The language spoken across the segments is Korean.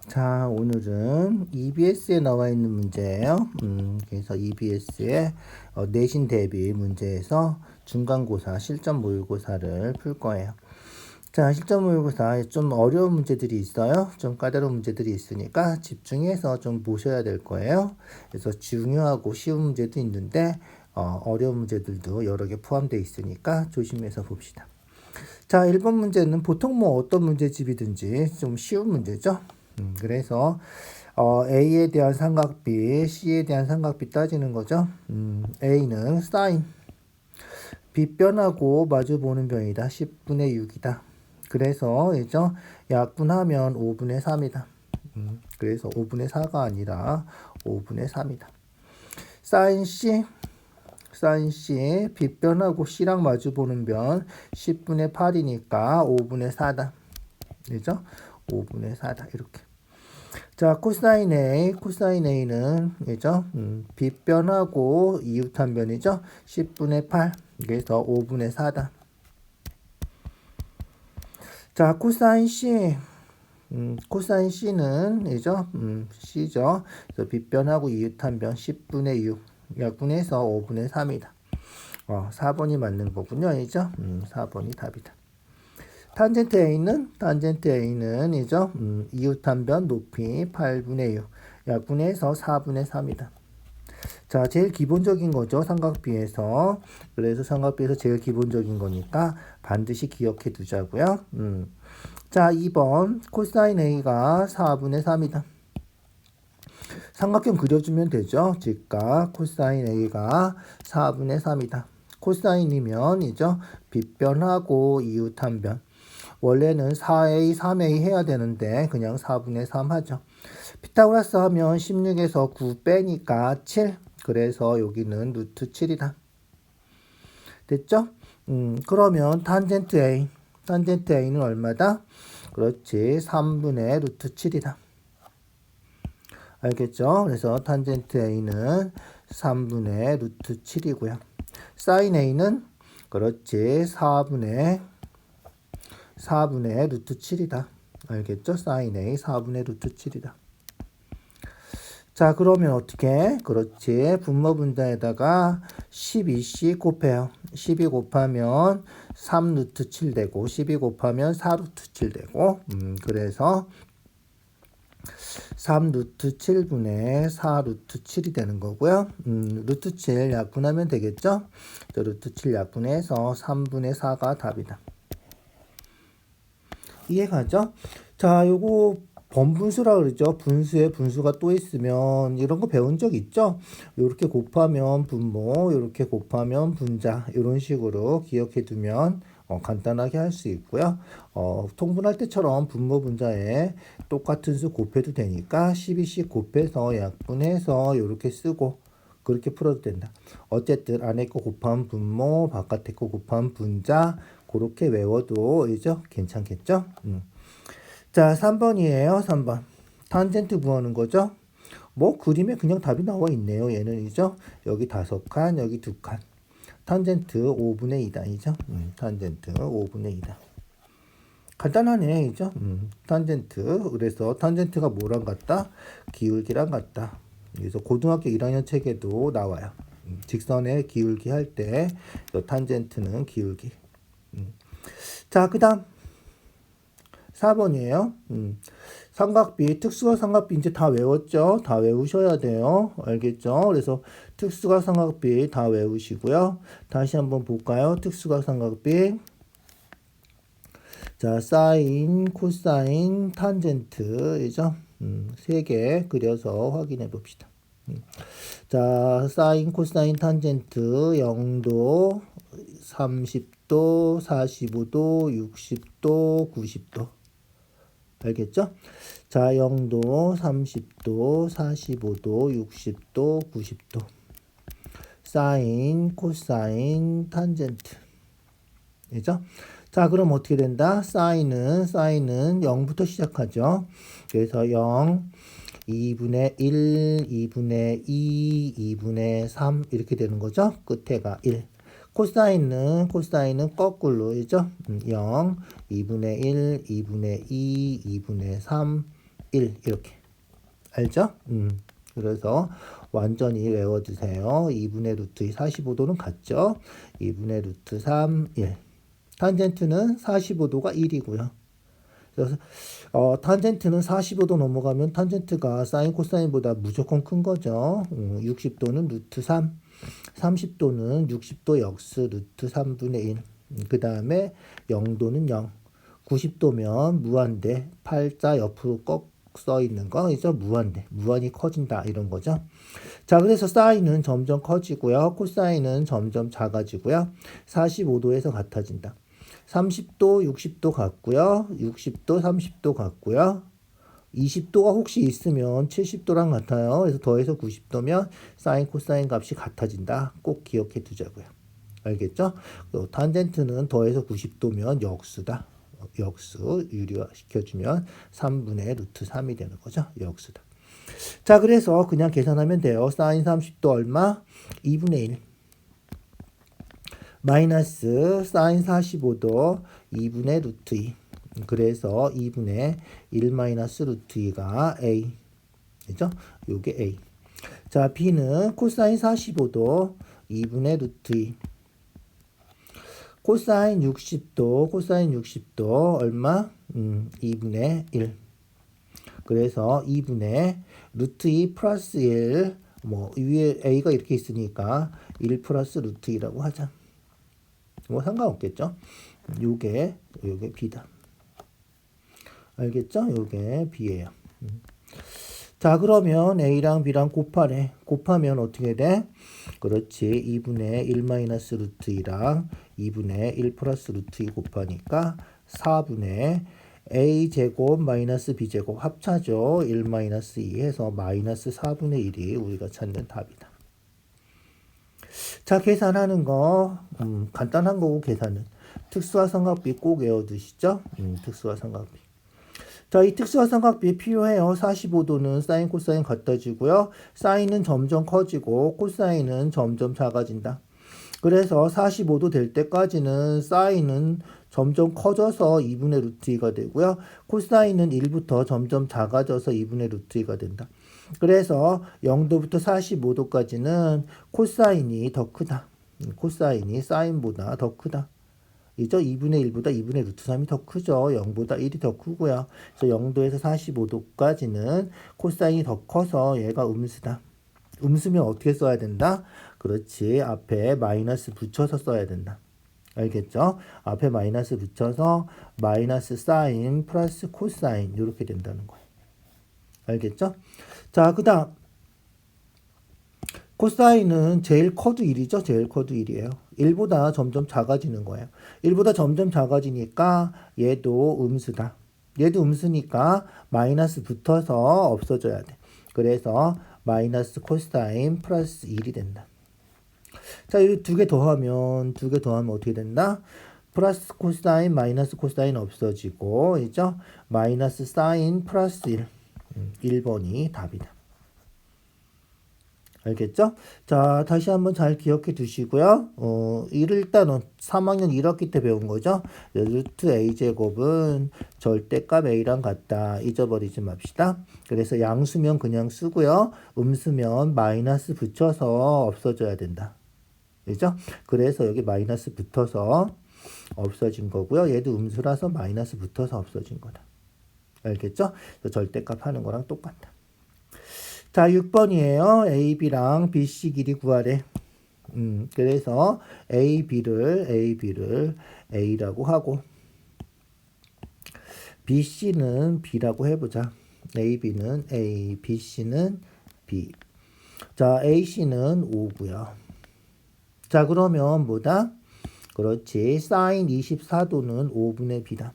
자, 오늘은 EBS에 나와 있는 문제예요. 그래서 EBS의 내신 대비 문제에서 중간고사, 실전 모의고사를 풀 거예요. 자, 실전 모의고사 좀 어려운 문제들이 있어요. 좀 까다로운 문제들이 있으니까 집중해서 좀 보셔야 될 거예요. 그래서 중요하고 쉬운 문제도 있는데 어려운 문제들도 여러 개 포함되어 있으니까 조심해서 봅시다. 자, 1번 문제는 보통 뭐 어떤 문제집이든지 좀 쉬운 문제죠. 그래서 A에 대한 삼각비, C에 대한 삼각비 따지는 거죠. A는 사인, 빗변하고 마주보는 변이다. 10분의 6이다. 그래서 이죠 약분하면 5분의 3이다. 그래서 5분의 4가 아니라 5분의 3이다. 사인 C, 사인 C, 빗변하고 C랑 마주보는 변 10분의 8이니까 5분의 4다. 그죠? 5분의 4다. 이렇게. 자, 코사인 A, 코사인 A는 그죠? 빗변하고 이웃한 변이죠? 10분의 8. 그래서 5분의 4다. 자, 코사인 C. 코사인 C는 그죠? C죠. 그래서 빗변하고 이웃한 변 10분의 6. 약분해서 5분의 3이다. 4번이 맞는 거군요. 그죠? 4번이 답이다. 탄젠트 A는 이죠? 이웃한 변 높이 8분의 6. 약분해서 4분의 3이다. 자, 제일 기본적인 거죠. 삼각비에서. 그래서 삼각비에서 제일 기본적인 거니까 반드시 기억해 두자고요. 자, 2번 코사인 A가 4분의 3이다. 삼각형 그려주면 되죠. 즉각 코사인 A가 4분의 3이다. 코사인이면 이죠. 빗변하고 이웃한 변. 원래는 4a, 3a 해야 되는데 그냥 4분의 3 하죠. 피타고라스 하면 16에서 9 빼니까 7. 그래서 여기는 루트 7이다. 됐죠? 그러면 탄젠트 A. 탄젠트 A는 얼마다? 그렇지. 3분의 루트 7이다. 알겠죠? 그래서 탄젠트 A는 3분의 루트 7이고요. 사인 A는 그렇지. 4분의 루트 7이다. 알겠죠? 사인 A 4분의 루트 7이다. 자, 그러면 어떻게? 그렇지. 분모 분자에다가 12c 곱해요. 12 곱하면 3 루트 7 되고 12 곱하면 4 루트 7 되고 그래서 3 루트 7분의 4 루트 7이 되는 거고요. 루트 7 약분하면 되겠죠? 루트 7 약분해서 3분의 4가 답이다. 이해가죠? 자, 요거 번분수라 그러죠. 분수에 분수가 또 있으면 이런 거 배운 적 있죠? 요렇게 곱하면 분모, 요렇게 곱하면 분자 이런 식으로 기억해 두면 간단하게 할 수 있고요. 통분할 때처럼 분모 분자에 똑같은 수 곱해도 되니까 12씩 곱해서 약분해서 요렇게 쓰고 그렇게 풀어도 된다. 어쨌든 안에 거 곱하면 분모, 바깥에 거 곱하면 분자 그렇게 외워도 이죠? 괜찮겠죠? 자, 3번이에요. 3번. 탄젠트 구하는 거죠? 뭐 그림에 그냥 답이 나와 있네요. 얘는 이죠? 여기 5칸, 여기 2칸. 탄젠트 5분의 2다. 이죠? 탄젠트 5분의 2다. 간단하네. 이죠? 탄젠트. 그래서 탄젠트가 뭐랑 같다? 기울기랑 같다. 그래서 고등학교 1학년 책에도 나와요. 직선의 기울기 할 때 탄젠트는 기울기. 자, 그 다음 4번이에요. 삼각비, 특수가 삼각비 이제 다 외웠죠? 다 외우셔야 돼요. 알겠죠? 그래서 특수가 삼각비 다 외우시고요. 다시 한번 볼까요? 특수가 삼각비. 자, 사인, 코사인, 탄젠트이죠? 3개 그려서 확인해 봅시다. 자, 사인, 코사인, 탄젠트 0도, 30도, 45도, 60도, 90도. 알겠죠? 자, 0도, 30도, 45도, 60도, 90도. 사인, 코사인, 탄젠트. 그죠? 자, 그럼 어떻게 된다? 사인은 0부터 시작하죠. 그래서 0, 2분의 1, 2분의 2, 2분의 3 이렇게 되는 거죠. 끝에가 1. 코사인은 거꾸로이죠. 0, 2분의 1, 2분의 2, 2분의 3, 1 이렇게. 알죠? 그래서 완전히 외워두세요. 2분의 루트 2 45도는 같죠? 2분의 루트 3 1. 탄젠트는 45도가 1이고요. 그래서 탄젠트는 45도 넘어가면 탄젠트가 사인 코사인보다 무조건 큰 거죠. 60도는 루트 3, 30도는 60도 역스 루트 3분의 1. 그 다음에 0도는 0. 90도면 무한대, 팔자 옆으로 꺾 써 있는 거 이죠. 무한대, 무한히 커진다 이런 거죠. 자, 그래서 사인은 점점 커지고요. 코사인은 점점 작아지고요. 45도에서 같아진다. 30도, 60도 같고요. 60도, 30도 같고요. 20도가 혹시 있으면 70도랑 같아요. 그래서 더해서 90도면 사인, 코사인 값이 같아진다. 꼭 기억해 두자고요. 알겠죠? 탄젠트는 더해서 90도면 역수다. 역수 유리화 시켜주면 3분의 루트 3이 되는 거죠. 역수다. 자, 그래서 그냥 계산하면 돼요. 사인 30도 얼마? 2분의 1. 마이너스 사인 45도 2분의 루트 2. 그래서 2분의 1 마이너스 루트 2가 A. 그죠? 요게 A. 자, B는 코사인 45도 2분의 루트 2. 코사인 60도 얼마? 2분의 1. 그래서 2분의 루트 2 플러스 1, 뭐 위에 A가 이렇게 있으니까 1 플러스 루트 2라고 하자. 뭐 상관없겠죠? 요게 B다. 알겠죠? 요게 B예요. 자, 그러면 A랑 B랑 곱하래. 곱하면 어떻게 돼? 그렇지. 2분의 1 마이너스 루트 2랑 2분의 1 플러스 루트 2 곱하니까 4분의 A제곱 마이너스 B제곱 합차죠. 1 마이너스 2 해서 마이너스 4분의 1이 우리가 찾는 답이다. 자, 계산하는 거 간단한 거고 계산은. 특수화삼각비 꼭 외워두시죠. 특수화삼각비. 자, 이 특수화삼각비 필요해요. 45도는 사인 코사인 같아지고요. 사인은 점점 커지고 코사인은 점점 작아진다. 그래서 45도 될 때까지는 사인은 점점 커져서 2분의 루트 2가 되고요. 코사인은 1부터 점점 작아져서 2분의 루트 2가 된다. 그래서 0도부터 45도까지는 코사인이 더 크다. 코사인이 사인보다 더 크다. 이죠? 2분의 1보다 2분의 루트 3이 더 크죠. 0보다 1이 더 크고요. 그래서 0도에서 45도까지는 코사인이 더 커서 얘가 음수다. 음수면 어떻게 써야 된다? 그렇지. 앞에 마이너스 붙여서 써야 된다. 알겠죠? 앞에 마이너스 붙여서 마이너스 사인 플러스 코사인 이렇게 된다는 거예요. 알겠죠? 자, 그 다음 코사인은 제일 커도 1이죠. 제일 커도 1이에요. 1보다 점점 작아지는 거예요. 1보다 점점 작아지니까 얘도 음수다. 얘도 음수니까 마이너스 붙어서 없어져야 돼. 그래서 마이너스 코사인 플러스 1이 된다. 자, 이 두 개 더하면 어떻게 된다? 플러스 코사인 마이너스 코사인 없어지고 있죠? 마이너스 사인 플러스 1. 1번이 답이다. 알겠죠? 자, 다시 한번 잘 기억해 두시고요. 이를 일단은 3학년 1학기 때 배운 거죠. 루트 a제곱은 절대값 a랑 같다. 잊어버리지 맙시다. 그래서 양수면 그냥 쓰고요. 음수면 마이너스 붙여서 없어져야 된다. 그죠? 그래서 여기 마이너스 붙어서 없어진 거고요. 얘도 음수라서 마이너스 붙어서 없어진 거다. 알겠죠? 절대값 하는 거랑 똑같다. 자, 6번이에요. A, B랑 BC 길이 구하래. 그래서 A, B를 A라고 하고 BC는 B라고 해보자. A, B는 A, BC는 B. 자, AC는 5고요. 자, 그러면 뭐다? 그렇지. 사인 24도는 5분의 B다.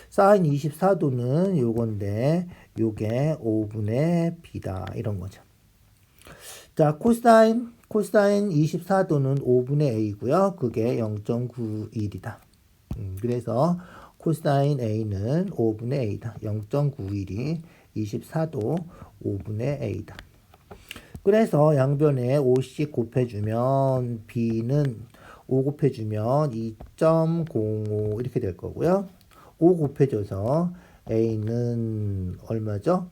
사인 24도는 요건데 요게 5분의 B다. 이런 거죠. 자, 코사인 24도는 5분의 A고요. 그게 0.91이다. 그래서 코사인 A는 5분의 A다. 0.91이 24도 5분의 A다. 그래서 양변에 5씩 곱해주면 B는 5 곱해주면 2.05 이렇게 될 거고요. 5 곱해줘서 A는 얼마죠?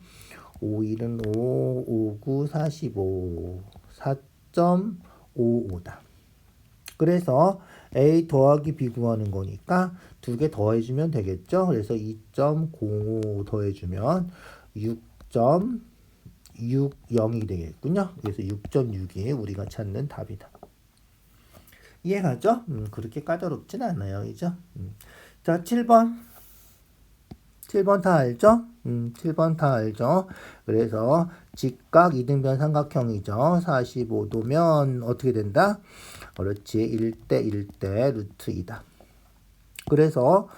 5, 1은 5, 5, 9, 45, 4.55다. 그래서 A 더하기 B 구하는 거니까 두 개 더해주면 되겠죠? 그래서 2.05 더해주면 6.60이 되겠군요. 그래서 6.6이 우리가 찾는 답이다. 이해가죠? 그렇게 까다롭진 않아요. 그죠? 자, 7번. 7번 다 알죠? 7번 다 알죠? 그래서 직각 이등변 삼각형이죠. 45도면 어떻게 된다? 그렇지. 1대 1대 루트 2다. 그래서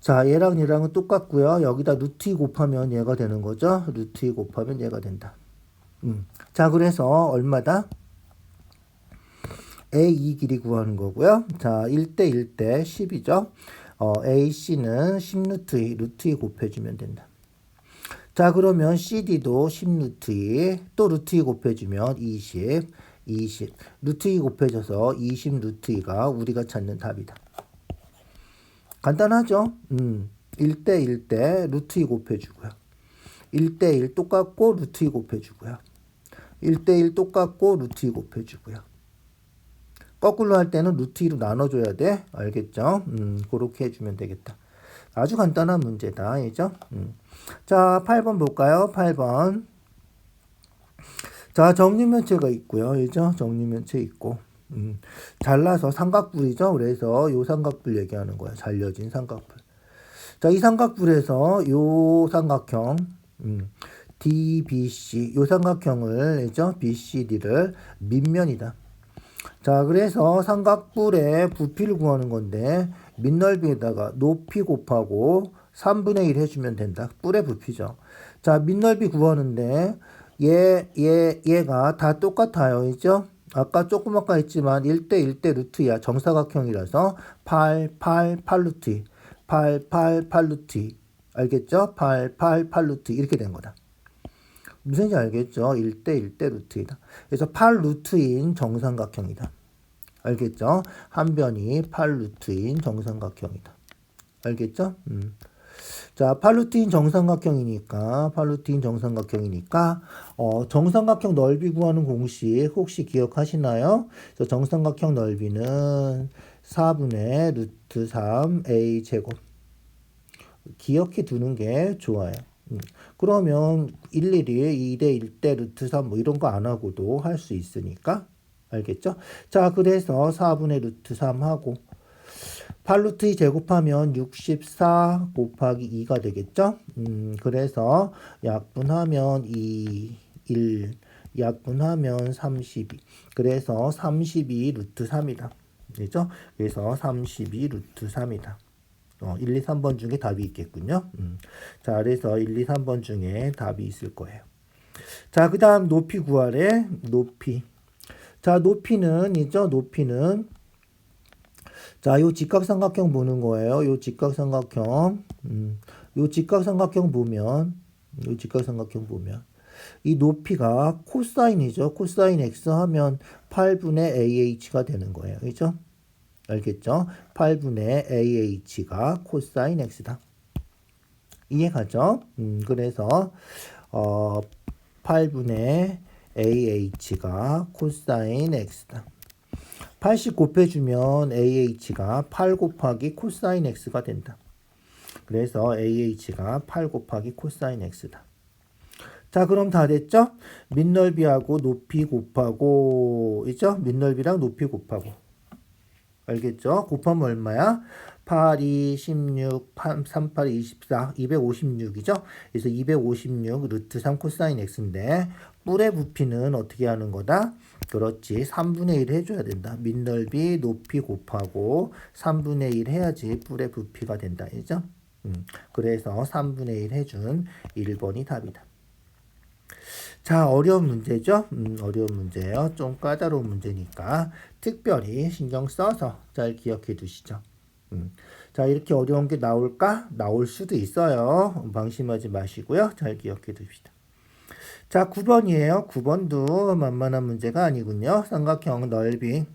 자, 얘랑 얘랑은 똑같고요. 여기다 루트 2 곱하면 얘가 되는 거죠. 루트 2 곱하면 얘가 된다. 자, 그래서 얼마다? A2 길이 구하는 거고요. 자, 1대 1대 10이죠. AC는 10 루트 2, 루트 2 곱해주면 된다. 자, 그러면 CD도 10 루트 2, 또 루트 2 곱해주면 20, 20. 루트 2 곱해져서 20 루트 2가 우리가 찾는 답이다. 간단하죠? 1대 1대 루트 2 곱해주고요. 1대 1 똑같고 루트 2 곱해주고요. 1대 1 똑같고 루트 2 곱해주고요. 거꾸로 할 때는 루트 2로 나눠줘야 돼. 알겠죠? 그렇게 해주면 되겠다. 아주 간단한 문제다. 알죠? 자, 8번 볼까요? 8번. 자, 정리면체가 있고요. 알죠? 정리면체 있고. 잘라서 삼각뿔이죠. 그래서 요 삼각뿔 얘기하는 거야. 잘려진 삼각뿔. 자, 이 삼각뿔에서 요 삼각형, DBC, 요 삼각형을, 알죠? BCD를 밑면이다. 자, 그래서 삼각뿔의 부피를 구하는 건데 밑넓이에다가 높이 곱하고 3분의 1 해주면 된다. 뿔의 부피죠. 자, 밑넓이 구하는데 얘가 다 똑같아요. 그죠? 아까 조금 아까 했지만 1대 1대 루트야. 정사각형이라서 8, 8, 8 루트 2, 8, 8, 8 루트 2. 알겠죠? 8, 8, 8 루트 2 이렇게 된 거다. 무슨지 알겠죠? 1대 1대 루트이다. 그래서 8 루트인 정삼각형이다. 알겠죠? 한 변이 8 루트인 정삼각형이다. 알겠죠? 자, 8 루트인 정삼각형이니까 정삼각형 넓이 구하는 공식 혹시 기억하시나요? 그래서 정삼각형 넓이는 4분의 루트 3 a 제곱. 기억해 두는 게 좋아요. 그러면 일일이 2대 1대 루트 3 뭐 이런 거 안 하고도 할 수 있으니까. 알겠죠? 자, 그래서 4분의 루트 3 하고 8 루트 2 제곱하면 64 곱하기 2가 되겠죠? 그래서 약분하면 2, 1, 약분하면 32. 그래서 32 루트 3이다. 그죠? 그래서 32 루트 3이다. 1, 2, 3번 중에 답이 있겠군요. 자, 그래서 1, 2, 3번 중에 답이 있을 거예요. 자, 그 다음 높이 구하래. 높이. 자, 높이는 자, 요 직각삼각형 보는 거예요. 요 직각삼각형. 요 직각삼각형 보면 이 높이가 코사인이죠. 코사인 x 하면 8분의 AH가 되는 거예요. 그죠? 알겠죠? 8분의 AH가 코사인 x다. 이해가죠? 그래서 8분의 AH가 코사인 x다. 80 곱해주면 AH가 8 곱하기 코사인 x가 된다. 그래서 AH가 8 곱하기 코사인 x다. 자, 그럼 다 됐죠? 밑넓이하고 높이 곱하고 있죠? 밑넓이랑 높이 곱하고. 알겠죠? 곱하면 얼마야? 8, 2, 16, 3, 8, 24, 256이죠? 그래서 256 루트 3 코사인 x인데 뿔의 부피는 어떻게 하는 거다? 그렇지. 3분의 1 해줘야 된다. 밑넓이, 높이 곱하고 3분의 1 해야지 뿔의 부피가 된다. 그죠? 그래서 3분의 1 해준 1번이 답이다. 자, 어려운 문제죠? 어려운 문제예요. 좀 까다로운 문제니까 특별히 신경 써서 잘 기억해 두시죠. 자, 이렇게 어려운 게 나올까? 나올 수도 있어요. 방심하지 마시고요. 잘 기억해 두시다. 자, 9번이에요. 9번도 만만한 문제가 아니군요. 삼각형 넓이.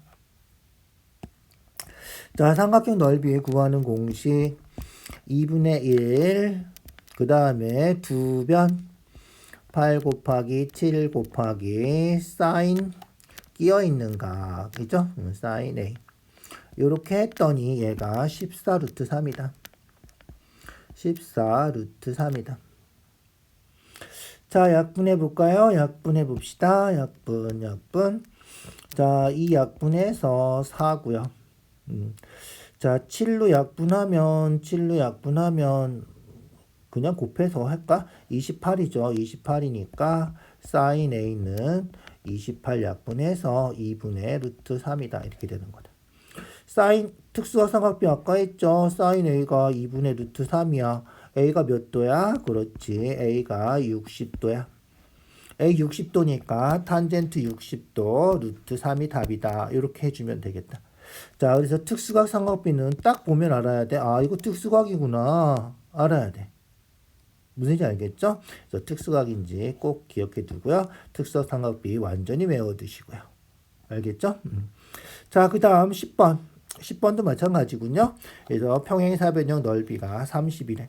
자, 삼각형 넓이 구하는 공식 2분의 1 그 다음에 두 변 8 곱하기 7 곱하기 사인 끼어 있는 각이죠. 사인 A. 이렇게 했더니 얘가 14 루트 3이다. 14 루트 3이다. 자, 약분해 볼까요? 약분해 봅시다. 약분. 자, 이 약분해서 4고요. 자, 7로 약분하면 그냥 곱해서 할까? 28이죠. 28이니까 사인 A는 28 약분해서 2분의 루트 3이다. 이렇게 되는 거다. 사인 특수화삼각비 아까 했죠. 사인 A가 2분의 루트 3이야. A가 몇 도야? 그렇지. A가 60도야. A 60도니까 탄젠트 60도 루트 3이 답이다. 이렇게 해주면 되겠다. 자, 그래서 특수각 삼각비는 딱 보면 알아야 돼. 아, 이거 특수각이구나. 알아야 돼. 무슨 얘기인지 알겠죠? 그래서 특수각인지 꼭 기억해 두고요. 특수각 삼각비 완전히 외워두시고요. 알겠죠? 자, 그 다음 10번. 10번도 마찬가지군요. 그래서 평행 사변형 넓이가 30이래.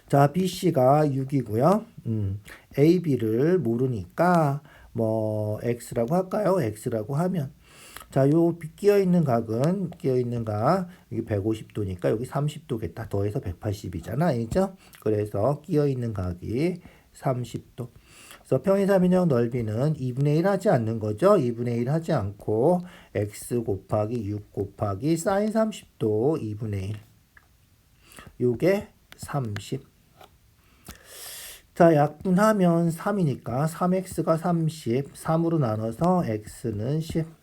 자, BC가 6이고요. AB를 모르니까 뭐 X라고 할까요? X라고 하면 자, 요 끼어 있는 각은 여기 150도니까 여기 30도겠다. 더해서 180이잖아. 알죠? 그래서 끼어 있는 각이 30도. 그래서 평행사변형 넓이는 2분의 1 하지 않는 거죠. 2분의 1 하지 않고 x 곱하기 6 곱하기 사인 30도 2분의 1. 요게 30. 자, 약분하면 3이니까 3x가 30, 3으로 나눠서 x는 10.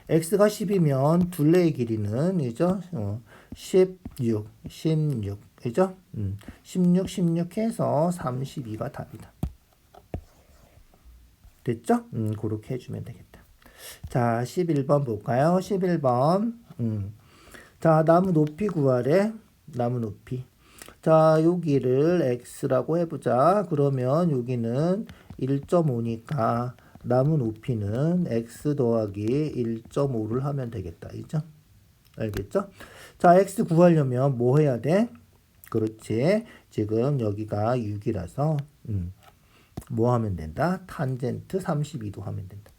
x가 10이면 둘레의 길이는 이죠? 16, 그죠? 16 해서 32가 답이다. 됐죠? 그렇게 해주면 되겠다. 자, 11번 볼까요? 11번. 자, 나무 높이 구하래. 나무 높이. 자, 여기를 x라고 해보자. 그러면 여기는 1.5니까 나무 높이는 x 더하기 1.5를 하면 되겠다. 이죠? 알겠죠? 자, x 구하려면 뭐 해야 돼? 그렇지. 지금 여기가 6이라서 뭐 하면 된다? 탄젠트 32도 하면 된다.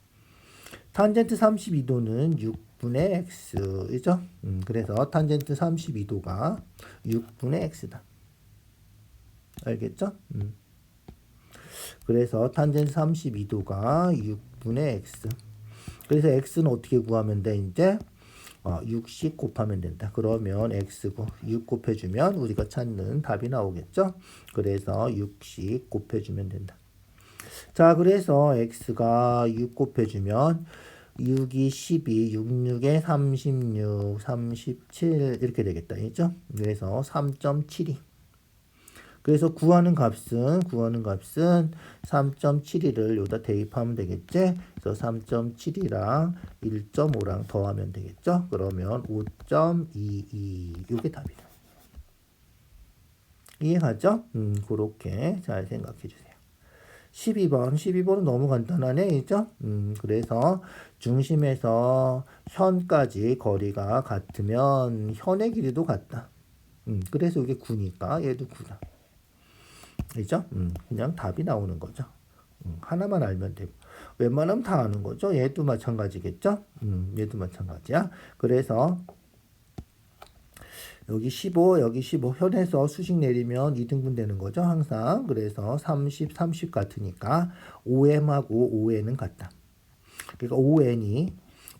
탄젠트 32도는 6분의 x이죠? 그래서 탄젠트 32도가 6분의 x다. 알겠죠? 그래서 탄젠트 32도가 6분의 x. 그래서 x는 어떻게 구하면 돼? 이제 60 곱하면 된다. 그러면 x고 6 곱해주면 우리가 찾는 답이 나오겠죠? 그래서 60 곱해주면 된다. 자, 그래서 x가 6 곱해주면 6이 12, 66에 36, 37 이렇게 되겠다. 그죠? 그래서 3.72. 그래서 구하는 값은 3.72를 여기다 대입하면 되겠지? 그래서 3.7이랑 1.5랑 더하면 되겠죠? 그러면 5.22 이게 답이다. 이해가죠? 그렇게 잘 생각해 주세요. 12번은 너무 간단하네, 그죠? 그래서 중심에서 현까지 거리가 같으면 현의 길이도 같다. 그래서 이게 9니까 얘도 9다. 그죠? 그냥 답이 나오는 거죠. 하나만 알면 되고. 웬만하면 다 아는 거죠. 얘도 마찬가지겠죠? 얘도 마찬가지야. 그래서 여기 15, 여기 15. 현에서 수식 내리면 2등분 되는 거죠. 항상. 그래서 30, 30 같으니까 5m하고 5n은 같다. 그러니까 5n이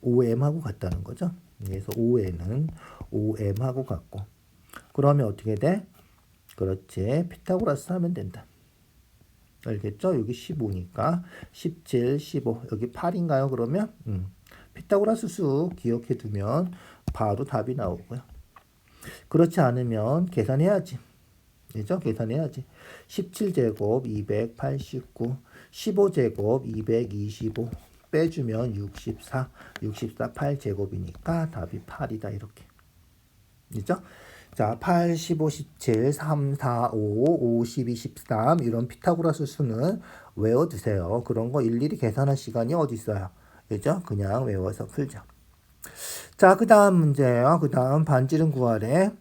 5m하고 같다는 거죠. 그래서 5n은 5m하고 같고. 그러면 어떻게 돼? 그렇지. 피타고라스 하면 된다. 알겠죠? 여기 15니까 17, 15. 여기 8인가요? 그러면 피타고라스 수 기억해 두면 바로 답이 나오고요. 그렇지 않으면 계산해야지. 그죠? 계산해야지. 17제곱 289, 15제곱 225 빼주면 64, 8제곱이니까 답이 8이다. 이렇게. 그죠? 자, 8, 15, 17, 3, 4, 5, 5, 12, 13 이런 피타고라스 수는 외워두세요. 그런 거 일일이 계산할 시간이 어디 있어요. 그죠? 그냥 외워서 풀죠. 자, 그 다음 문제예요. 그 다음 반지름 구하래.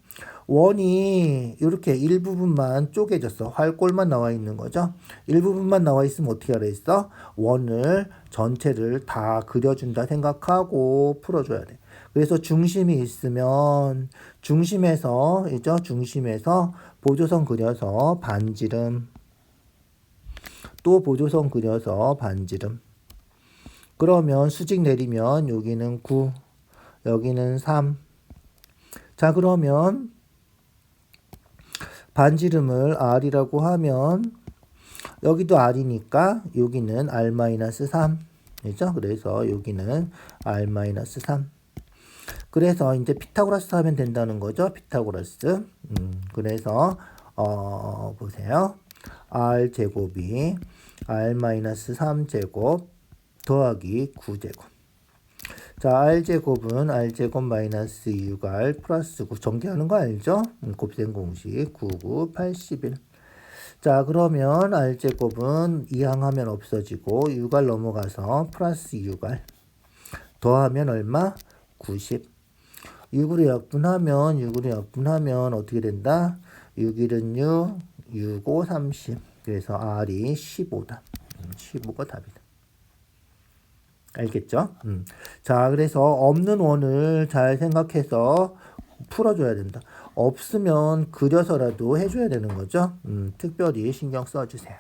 원이 이렇게 일부분만 쪼개졌어. 활골만 나와 있는 거죠. 일부분만 나와 있으면 어떻게 하라 했어? 원을 전체를 다 그려준다 생각하고 풀어줘야 돼. 그래서 중심이 있으면 중심에서 이죠? 중심에서 보조선 그려서 반지름, 또 보조선 그려서 반지름. 그러면 수직 내리면 여기는 9, 여기는 3. 자, 그러면 반지름을 R이라고 하면 여기도 R이니까 여기는 R-3. 그죠? 그래서 여기는 R-3. 그래서 이제 피타고라스 하면 된다는 거죠. 피타고라스. 그래서 보세요. R제곱이 R-3제곱 더하기 9제곱. 자, R제곱은 R제곱 마이너스 6R 플러스 9. 전개하는 거 알죠? 곱셈 공식 99, 81. 자, 그러면 R제곱은 이항하면 없어지고 6R 넘어가서 플러스 6R. 더하면 얼마? 90. 6으로 약분하면 어떻게 된다? 6일은 6, 6, 5, 30. 그래서 R이 15다. 15가 답이다. 알겠죠? 자, 그래서 없는 원을 잘 생각해서 풀어줘야 된다. 없으면 그려서라도 해줘야 되는 거죠. 특별히 신경 써주세요.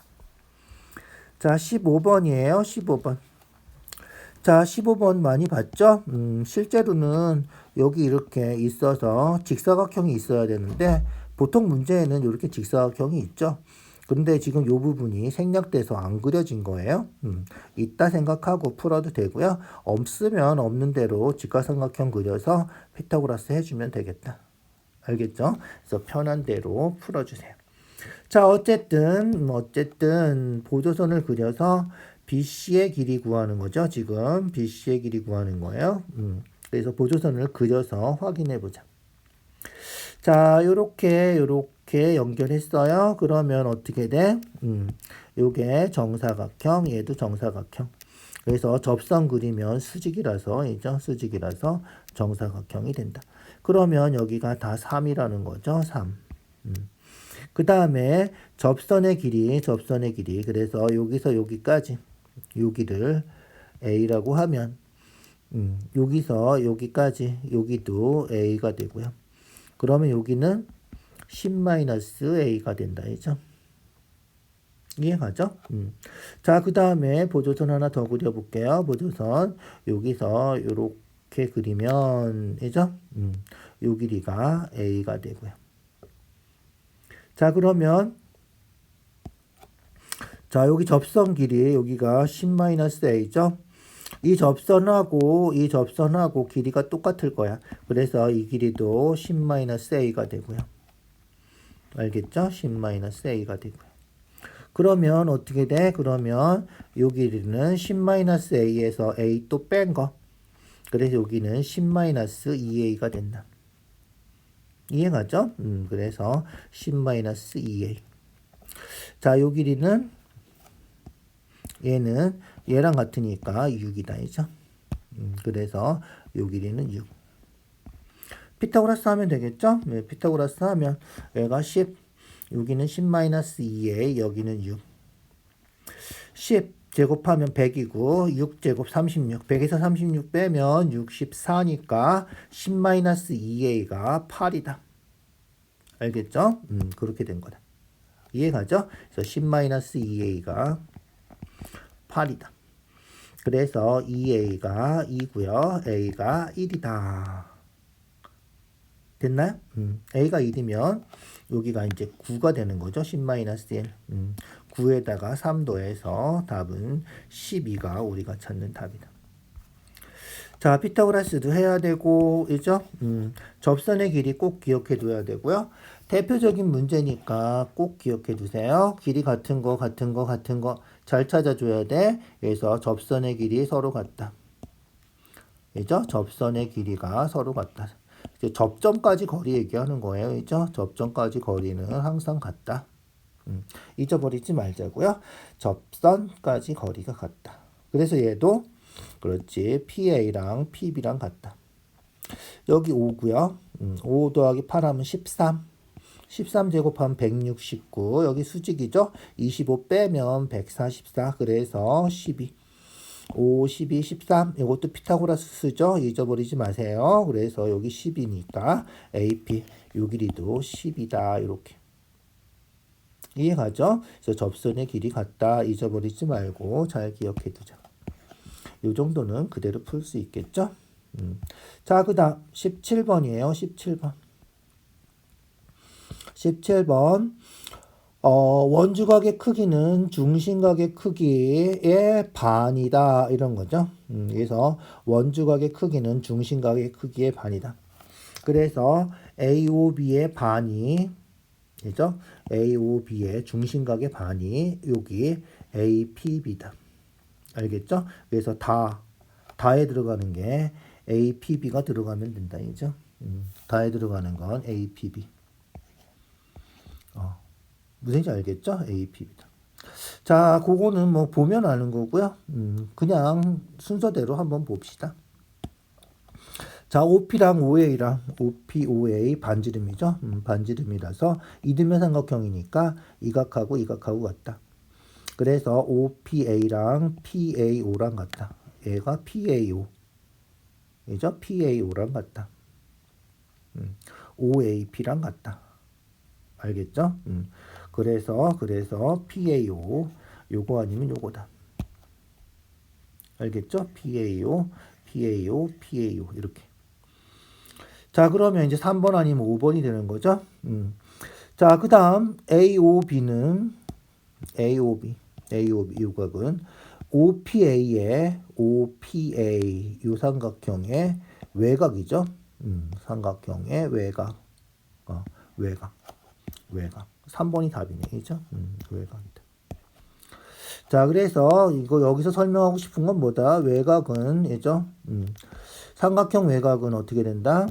자, 15번이에요. 15번. 자, 15번 많이 봤죠? 실제로는 여기 이렇게 있어서 직사각형이 있어야 되는데 보통 문제에는 이렇게 직사각형이 있죠. 근데 지금 이 부분이 생략돼서 안 그려진 거예요. 있다 생각하고 풀어도 되고요. 없으면 없는 대로 직각삼각형 그려서 피타고라스 해주면 되겠다. 알겠죠? 그래서 편한 대로 풀어주세요. 자, 어쨌든 보조선을 그려서 BC의 길이 구하는 거죠. 지금 BC의 길이 구하는 거예요. 그래서 보조선을 그려서 확인해 보자. 자, 요렇게 연결했어요. 그러면 어떻게 돼? 요게 정사각형, 얘도 정사각형. 그래서 접선 그리면 수직이라서 정사각형이 된다. 그러면 여기가 다 3이라는 거죠. 3. 그 다음에 접선의 길이. 그래서 여기서 여기까지 여기를 A라고 하면 여기서 여기까지 여기도 A가 되고요. 그러면 여기는 10-A가 된다. 이죠? 이해가죠? 자, 그 다음에 보조선 하나 더 그려볼게요. 보조선 여기서 이렇게 그리면 이죠? 요 길이가 A가 되고요. 자, 그러면 자, 여기 접선 길이 여기가 10-A죠? 이 접선하고 길이가 똑같을 거야. 그래서 이 길이도 10-A가 되고요. 알겠죠? 10-A가 되고요. 그러면 어떻게 돼? 그러면 요 길이는 10-A에서 A 또 뺀 거. 그래서 여기는 10-2A가 된다. 이해가죠? 그래서 10-2A. 자, 요 길이는 얘는 얘랑 같으니까 6이다. 이죠? 그래서 요 길이는 6. 피타고라스 하면 되겠죠? 네, 피타고라스 하면 얘가 10, 여기는 10-2A, 여기는 6. 10 제곱하면 100이고 6 제곱 36. 100에서 36 빼면 64니까 10-2A가 8이다. 알겠죠? 그렇게 된 거다. 이해가죠? 그래서 10-2A가 8이다. 그래서 2A가 2고요. A가 1이다. 됐나요? A가 1이면 여기가 이제 9가 되는 거죠. 10-1. 9에다가 3 더해서 답은 12가 우리가 찾는 답이다. 자, 피타고라스도 해야 되고, 이죠? 접선의 길이 꼭 기억해 둬야 되고요. 대표적인 문제니까 꼭 기억해 두세요. 길이 같은 거 잘 찾아줘야 돼. 그래서 접선의 길이 서로 같다. 그죠? 접선의 길이가 서로 같다. 이제 접점까지 거리 얘기하는 거예요. 그죠? 접점까지 거리는 항상 같다. 잊어버리지 말자고요. 접선까지 거리가 같다. 그래서 얘도 그렇지. PA랑 PB랑 같다. 여기 5고요. 5 더하기 8 하면 13. 13 제곱하면 169. 여기 수직이죠. 25 빼면 144. 그래서 12. 5, 12, 13. 이것도 피타고라스 쓰죠. 잊어버리지 마세요. 그래서 여기 10이니까 AP 요 길이도 10이다. 이렇게. 이해가죠? 그래서 접선의 길이 같다. 잊어버리지 말고 잘 기억해 두자. 요 정도는 그대로 풀 수 있겠죠? 자, 그 다음 17번이에요. 17번. 17번. 원주각의 크기는 중심각의 크기의 반이다. 이런 거죠. 그래서 원주각의 크기는 중심각의 크기의 반이다. 그래서 AOB의 반이, 그죠? AOB의 중심각의 반이 여기 APB다. 알겠죠? 그래서 다에 들어가는 게 APB가 들어가면 된다. 이죠? 다에 들어가는 건 APB. 무슨지 알겠죠? APB다. 자, 그거는 뭐 보면 아는 거고요. 그냥 순서대로 한번 봅시다. 자, OP랑 OA랑 OP, OA 반지름이죠. 반지름이라서 이등변 삼각형이니까 이각하고 이각하고 같다. 그래서 OPA랑 PAO랑 같다. 얘가 PAO. 이죠? PAO랑 같다. OAP랑 같다. 알겠죠? 그래서 PAO 요거 아니면 요거다. 알겠죠? PAO 이렇게. 자, 그러면 이제 3번 아니면 5번이 되는 거죠. 자, 그 다음 AOB는 AOB 요각은 OPA 요 삼각형의 외곽이죠. 삼각형의 외곽. 외곽. 3번이 답이네. 그죠? 외곽이다. 자, 그래서 이거 여기서 설명하고 싶은 건 뭐다? 외곽은, 그죠? 삼각형 외곽은 어떻게 된다?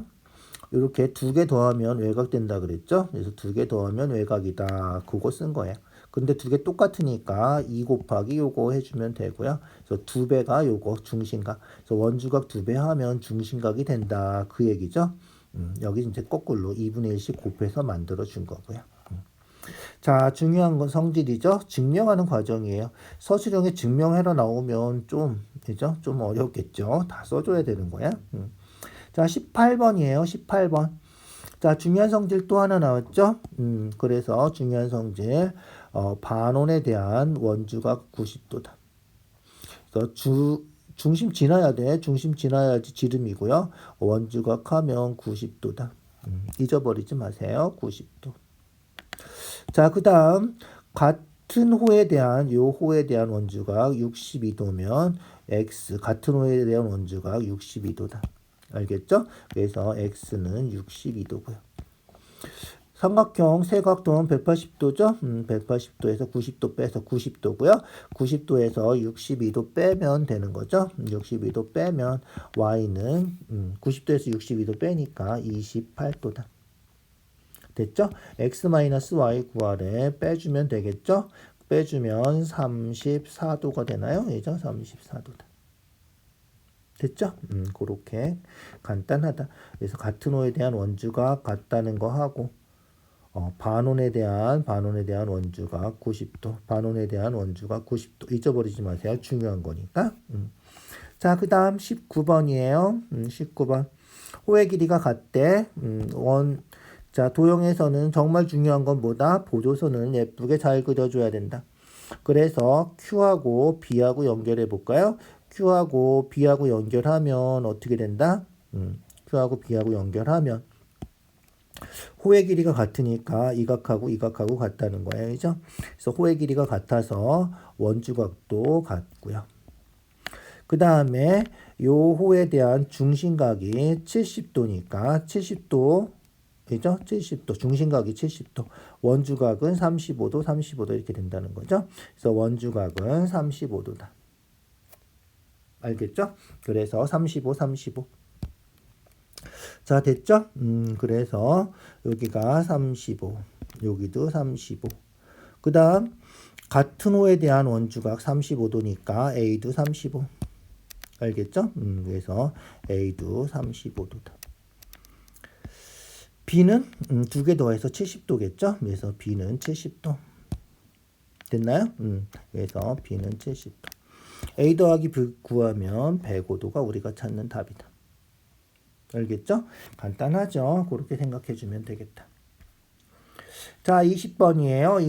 이렇게 2개 더하면 외곽 된다 그랬죠? 그래서 2개 더하면 외곽이다. 그거 쓴 거예요. 근데 2개 똑같으니까 2 곱하기 요거 해주면 되고요. 그래서 2배가 요거 중심각. 그래서 원주각 2배 하면 중심각이 된다. 그 얘기죠. 여기 이제 거꾸로 2분의 1씩 곱해서 만들어 준 거고요. 자, 중요한 건 성질이죠. 증명하는 과정이에요. 서술형에 증명해라 나오면 그죠? 좀 어렵겠죠. 다 써줘야 되는 거야. 자, 18번이에요. 18번. 자, 중요한 성질 또 하나 나왔죠. 그래서 중요한 성질, 반원에 대한 원주각 90도다. 그래서 중심 지나야 돼. 중심 지나야지 지름이고요. 원주각 하면 90도다. 잊어버리지 마세요. 90도. 자, 그 다음 같은 호에 대한 원주각 62도면 x 같은 호에 대한 원주각 62도다. 알겠죠? 그래서 x는 62도고요. 삼각형 세각도는 180도죠? 180도에서 90도 빼서 90도고요. 90도에서 62도 빼면 되는 거죠. 62도 빼면 y는 90도에서 62도 빼니까 28도다. 됐죠? x-y 구하래 빼주면 되겠죠? 빼주면 34도가 되나요? 예죠? 34도다. 됐죠? 그렇게 간단하다. 그래서 같은 호에 대한 원주각 같다는 거 하고 반원에 대한 원주각 90도. 반원에 대한 원주각 90도. 잊어버리지 마세요. 중요한 거니까. 자, 그 다음 19번이에요. 19번. 호의 길이가 같대. 자, 도형에서는 정말 중요한 건 뭐다? 보조선은 예쁘게 잘 그려줘야 된다. 그래서 Q하고 B하고 연결해 볼까요? Q하고 B하고 연결하면 어떻게 된다? Q하고 B하고 연결하면 호의 길이가 같으니까 이각하고 이각하고 같다는 거예요. 그죠? 그래서 호의 길이가 같아서 원주각도 같고요. 그 다음에 요 호에 대한 중심각이 70도니까 70도 그죠? 70도. 중심각이 70도. 원주각은 35도 이렇게 된다는 거죠. 그래서 원주각은 35도다. 알겠죠? 그래서 35. 자, 됐죠? 그래서 여기가 35. 여기도 35. 그 다음 같은 호에 대한 원주각 35도니까 A도 35. 알겠죠? 그래서 A도 35도다. B는 2개 더해서 70도겠죠? 그래서 B는 70도. 됐나요? 그래서 B는 70도. A 더하기 B 구하면 105도가 우리가 찾는 답이다. 알겠죠? 간단하죠? 그렇게 생각해 주면 되겠다. 자, 20번이에요.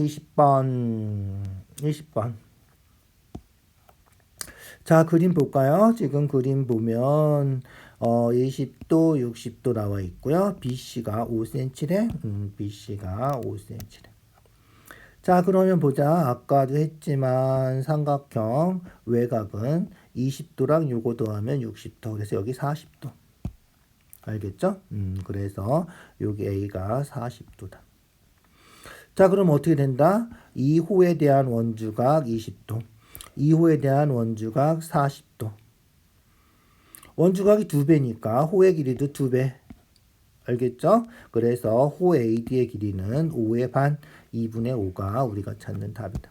20번. 자, 그림 볼까요? 지금 그림 보면 20도, 60도 나와 있고요. BC가 5cm래. BC가 5cm래. 자, 그러면 보자. 아까도 했지만 삼각형 외곽은 20도랑 요거 더하면 60도. 그래서 여기 40도. 알겠죠? 그래서 여기 A가 40도다. 자, 그럼 어떻게 된다? 2호에 대한 원주각 20도. 2호에 대한 원주각 40도. 원주각이 2배니까 호의 길이도 2배. 알겠죠? 그래서 호 AD의 길이는 5의 반, 2분의 5가 우리가 찾는 답이다.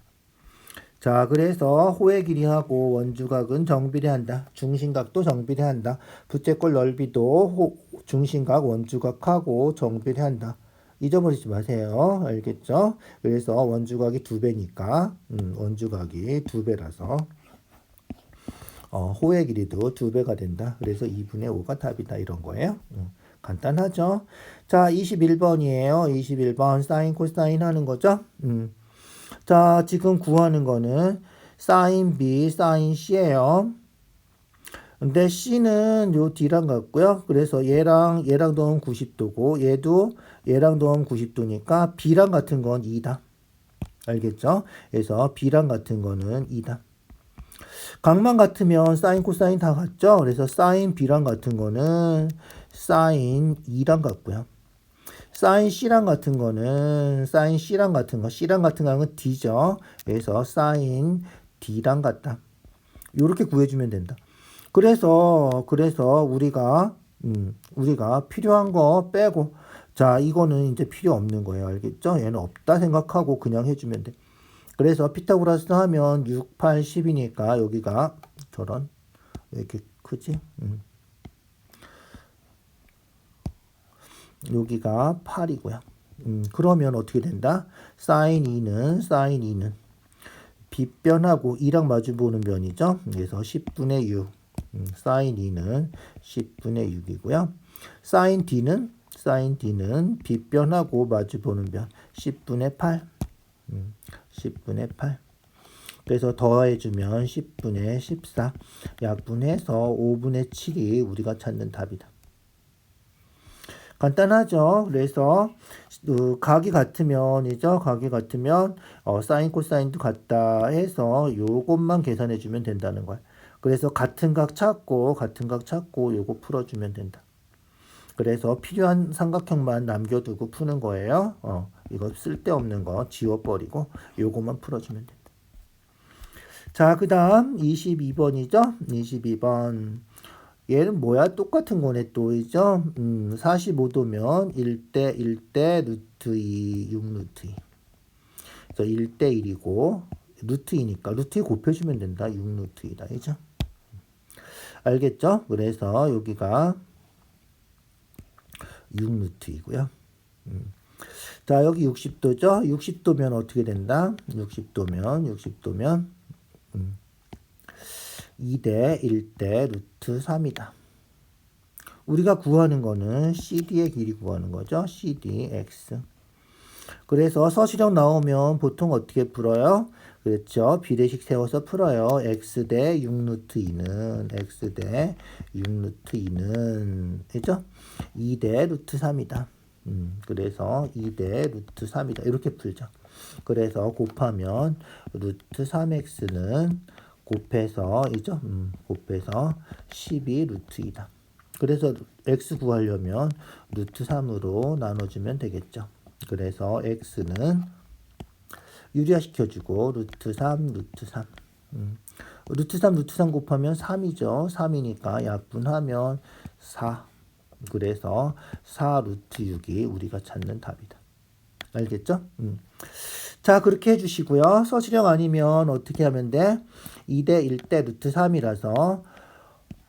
자, 그래서 호의 길이하고 원주각은 정비례한다. 중심각도 정비례한다. 부채꼴 넓이도 중심각 원주각하고 정비례한다. 잊어버리지 마세요. 알겠죠? 그래서 원주각이 2배니까 원주각이 2배라서 호의 길이도 2배가 된다. 그래서 2분의 5가 답이다. 이런 거예요. 간단하죠? 자, 21번이에요. 21번 사인 코사인 하는 거죠? 자, 지금 구하는 거는 사인 B, 사인 C예요. 근데 C는 요 D랑 같고요. 그래서 얘랑 더하면 90도고 얘도 얘랑 더하면 90도니까 B랑 같은 건 2다. 알겠죠? 그래서 B랑 같은 거는 2다. 각만 같으면 사인 코사인 다 같죠? 그래서 사인 B랑 같은 거는 사인 2랑 같고요. 사인 C랑 같은 거는 사인 C랑 같은 거는 D죠. 그래서 사인 D랑 같다. 요렇게 구해주면 된다. 그래서 우리가 필요한 거 빼고 자, 이거는 이제 필요 없는 거예요. 알겠죠? 얘는 없다 생각하고 그냥 해주면 돼. 그래서 피타고라스 하면 6, 8, 10이니까 여기가 저런 왜 이렇게 크지? 여기가 8이고요. 그러면 어떻게 된다? 사인 2는 빗변하고 2랑 마주보는 변이죠. 그래서 10분의 6. 사인 2는 10분의 6이고요. 사인 D는 빗변하고 마주보는 변 10분의 8. 10분의 8. 그래서 더해주면 10분의 14. 약분해서 5분의 7이 우리가 찾는 답이다. 간단하죠. 그래서 각이 같으면이죠. 각이 같으면 사인 코사인도 같다 해서 요것만 계산해 주면 된다는 거야. 그래서 같은 각 찾고 요거 풀어주면 된다. 그래서 필요한 삼각형만 남겨두고 푸는 거예요. 이거 쓸데없는 거 지워버리고 요것만 풀어주면 된다. 자, 그 다음 22번이죠. 22번. 얘는 뭐야? 똑같은 거네 또이죠. 45도면 1대 루트 2, 6 루트 2. 그래서 1대 1이고 루트 2니까 루트 2 곱해주면 된다. 6 루트 2다. 이죠? 알겠죠? 그래서 여기가 6 루트 2고요. 자, 여기 60도죠? 60도면 어떻게 된다? 60도면 2대 1대 루트 3이다. 우리가 구하는 거는 CD의 길이 구하는 거죠. CDX. 그래서 서술형 나오면 보통 어떻게 풀어요? 그렇죠. 비례식 세워서 풀어요. X대 6루트 2는 X대 6루트 2는 그죠? 2대 루트 3이다. 그래서 2대 루트 3이다. 이렇게 풀죠. 그래서 곱하면 루트 3X는 곱해서 이죠? 곱해서 12 루트 2다. 그래서 x 구하려면 루트 3으로 나눠주면 되겠죠. 그래서 x는 유리화 시켜주고 루트 3 루트 3 루트 3 곱하면 3이죠. 3이니까 약분하면 4. 그래서 4 루트 6이 우리가 찾는 답이다. 알겠죠? 자, 그렇게 해주시고요. 서술형 아니면 어떻게 하면 돼? 2대 1대 루트 3이라서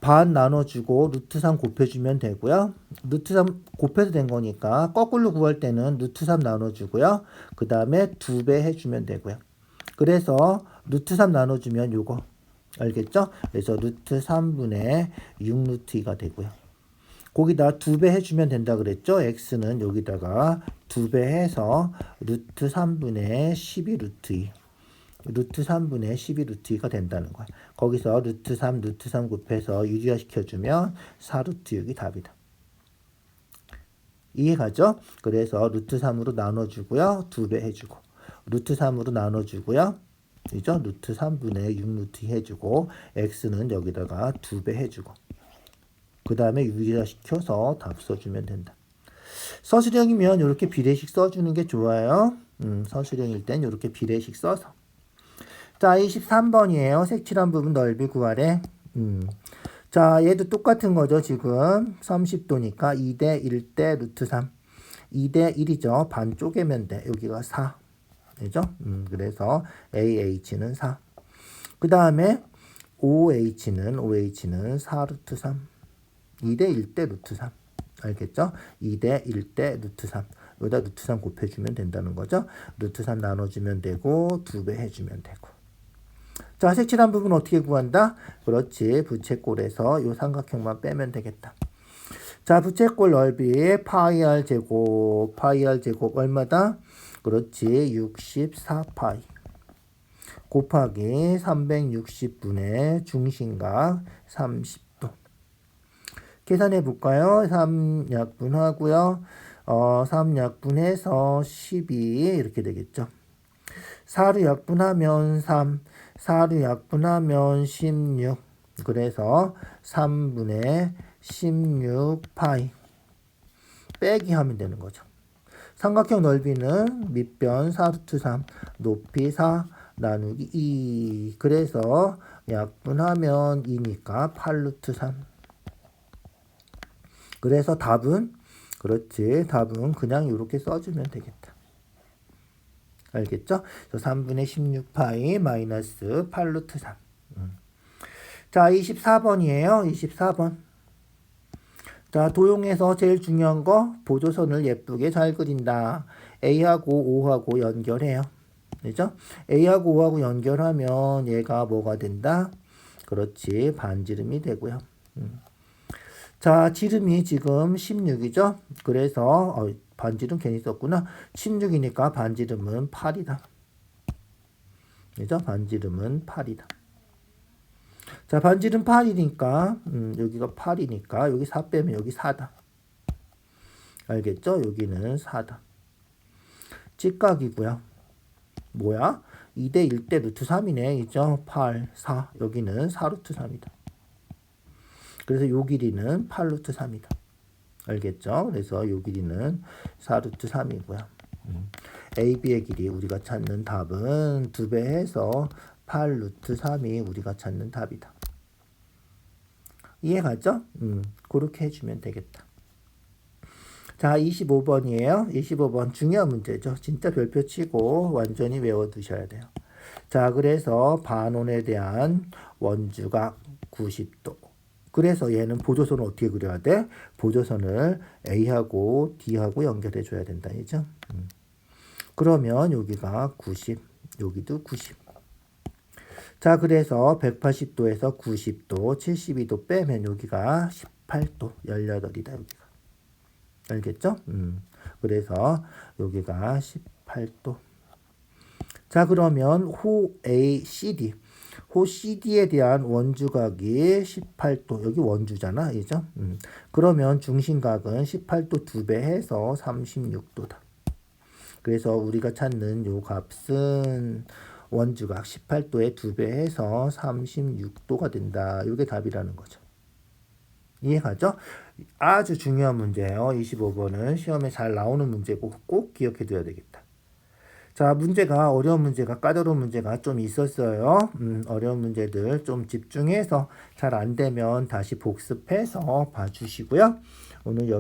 반 나눠주고 루트 3 곱해주면 되고요. 루트 3 곱해서 된 거니까 거꾸로 구할 때는 루트 3 나눠주고요. 그 다음에 2배 해주면 되고요. 그래서 루트 3 나눠주면 요거 알겠죠? 그래서 루트 3분의 6 루트 2가 되고요. 거기다 2배 해주면 된다 그랬죠? x는 여기다가 2배 해서 루트 3분의 12 루트 2 루트 3분의 12 루트 2가 된다는 거야. 거기서 루트 3 곱해서 유리화 시켜주면 4 루트 6이 답이다. 이해가죠? 그래서 루트 3으로 나눠주고요. 2배 해주고 루트 3으로 나눠주고요. 그죠? 루트 3분의 6 루트 2 해주고 x는 여기다가 2배 해주고 그 다음에 유리화 시켜서 답 써주면 된다. 서술형이면 이렇게 비례식 써주는 게 좋아요. 서술형일 땐 이렇게 비례식 써서. 자, 23번이에요. 색칠한 부분 넓이 구하래. 자, 얘도 똑같은 거죠. 지금 30도니까 2대 1대 루트 3. 2대 1이죠. 반 쪼개면 돼. 여기가 4. 그죠? 그래서 AH는 4. 그 다음에 OH는 4 루트 3. 2대 1대 루트 3. 알겠죠? 2대 1대 루트 3. 여기다 루트 3 곱해주면 된다는 거죠. 루트 3 나눠주면 되고 2배 해주면 되고. 자, 색칠한 부분 어떻게 구한다? 그렇지. 부채꼴에서 이 삼각형만 빼면 되겠다. 자, 부채꼴 넓이 파이 r 제곱 얼마다? 그렇지. 64파이 곱하기 360분의 중심각 30도. 계산해 볼까요? 3 약분하고요. 3 약분해서 12 이렇게 되겠죠. 4로 약분하면 3, 4로 약분하면 16. 그래서 3분의 16파이 빼기 하면 되는 거죠. 삼각형 넓이는 밑변 4루트 3, 높이 4, 나누기 2. 그래서 약분하면 2니까 8루트 3. 그래서 답은 그렇지. 답은 그냥 이렇게 써주면 되겠다. 알겠죠? 그래서 3분의 16파이 마이너스 8루트 3. 자, 24번이에요. 24번. 자, 도형에서 제일 중요한 거 보조선을 예쁘게 잘 그린다. A하고 O하고 연결해요. 그죠? A하고 O하고 연결하면 얘가 뭐가 된다? 그렇지. 반지름이 되고요. 자, 지름이 지금 16이죠? 그래서 반지름 괜히 썼구나. 16이니까 반지름은 8이다. 그죠? 반지름은 8이다. 자, 반지름 8이니까 여기가 8이니까 여기 4 빼면 여기 4다. 알겠죠? 여기는 4다. 직각이고요. 뭐야? 2대 1대 루트 3이네. 그죠? 8, 4. 여기는 4 루트 3이다. 그래서 요 길이는 8 루트 3이다. 알겠죠? 그래서 요 길이는 4 루트 3이고요. AB의 길이 우리가 찾는 답은 2배 해서 8 루트 3이 우리가 찾는 답이다. 이해가죠? 그렇게 해주면 되겠다. 자, 25번이에요. 25번 중요한 문제죠. 진짜 별표 치고 완전히 외워두셔야 돼요. 자, 그래서 반원에 대한 원주각 90도. 그래서 얘는 보조선을 어떻게 그려야 돼? 보조선을 A하고 D하고 연결해 줘야 된다. 이죠? 그러면 여기가 90, 여기도 90. 자, 그래서 180도에서 90도, 72도 빼면 여기가 18도, 18이다, 여기가. 알겠죠? 그래서 여기가 18도. 자, 그러면 호 ACD. 호 CD에 대한 원주각이 18도. 여기 원주잖아. 그죠? 그러면 중심각은 18도 2배 해서 36도다. 그래서 우리가 찾는 요 값은 원주각 18도에 2배 해서 36도가 된다. 이게 답이라는 거죠. 이해가죠? 아주 중요한 문제예요. 25번은 시험에 잘 나오는 문제고 꼭 기억해 둬야 되겠다. 자, 문제가 어려운 문제가 까다로운 문제가 좀 있었어요. 어려운 문제들 좀 집중해서 잘 안 되면 다시 복습해서 봐주시고요. 오늘 여기